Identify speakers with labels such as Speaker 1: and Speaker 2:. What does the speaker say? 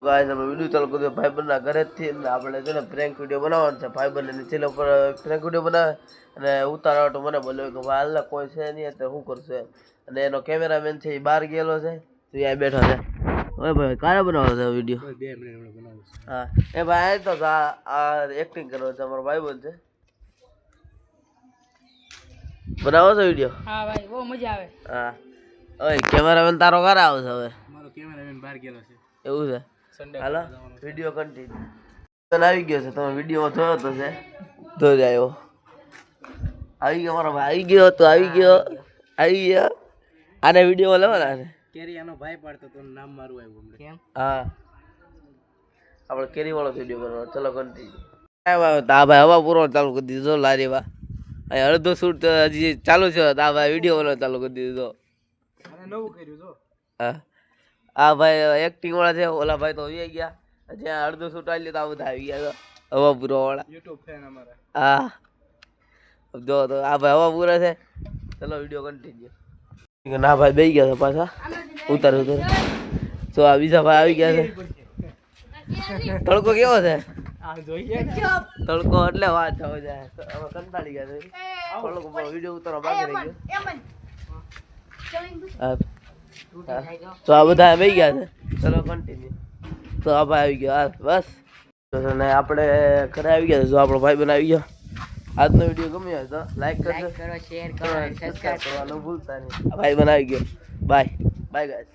Speaker 1: guys આપણે video ચાલુ કર્યો ભાઈબંધના ઘરેથી ને આપણે છે ને પ્રેન્ક વિડિયો બનાવવાનો છે ભાઈબંધને ચેનલ પર પ્રેન્ક વિડિયો બનાવે અને ઉતારવા તો મને બોલ્યો કે ભાઈ હાલ કોઈ છે નહીં એટલે શું કરશે અને એનો કેમેરામેન છે એ બહાર ગયેલો છે તો એ બેઠો છે ઓય ભાઈ કારે બનાવો છે વિડિયો 2 મિનિટ બનાવું હા એ ભાઈ તો આ એક્ટિંગ કરો છે અમારો ભાઈબંધ છે બનાવો છો વિડિયો
Speaker 2: હા ભાઈ બહુ મજા આવે
Speaker 1: હા ઓય કેમેરામેન તારો કારે આવે છે હવે
Speaker 3: મારો કેમેરામેન બહાર ગયેલો છે
Speaker 1: એવું છે હાલો વિડિયો કન્ટિન્યુ તને આવી ગયો છે તમે વિડિયો જોયો તો છે તો જ આવ્યો આવી ગયો મારો ભાઈ આવી ગયો આને વિડિયો લેવાના છે
Speaker 3: કેરી આનો ભાઈ પાડતો તો નામ મારું આવ્યું હમણાં કેમ
Speaker 1: હા આપણે કેરી વાળો વિડિયો બનાવવાનો ચલો કન્ટિન્યુ તા ભાઈ હવા પૂરો ચાલુ કરી દીધો લારી વા અહીં અડધો શૂટ હજી ચાલુ છે તા ભાઈ વિડિયો બનાવવાનો ચાલુ કરી દીધો
Speaker 3: અને નવું કર્યું જો
Speaker 1: હા આ ભાઈ એક્ટિંગ વાળા છે ઓલા ભાઈ તો આવી ગયા જ્યાં અડધો શૂટ આવી લે તો આ બધા આવી ગયા હવા પૂરો વાળા
Speaker 3: YouTube ફેન અમારા
Speaker 1: હા જો તો આ ભાઈ હવા પૂરા છે ચલો વિડિયો કન્ટિન્યુ ના ભાઈ બેસી ગયા છે પાછા ઉતાર તો આ બીજા ભાઈ આવી ગયા છે તડકો કેવો છે
Speaker 3: આ જોઈએ
Speaker 1: તડકો એટલે વાત થવા જાય હવે કંટાળી ગયા છે થોડોક વિડિયો ઉતારવા બાકી રહી ગયો તો આ બધા બેસી ગયા છે ચલો કન્ટિન્યુ તો આ ભાઈ આવી ગયો બસ અને આપણે ઘરે આવી ગયા જો આપણો ભાઈ બનાવી ગયો આજનો વિડીયો ગમ્યો હોય તો લાઈક કરજો
Speaker 2: કરો શેર કરો સબસ્ક્રાઇબ
Speaker 1: કરવાનું ભૂલતા નહીં ભાઈ બનાવી ગયો બાય બાય ગાઈસ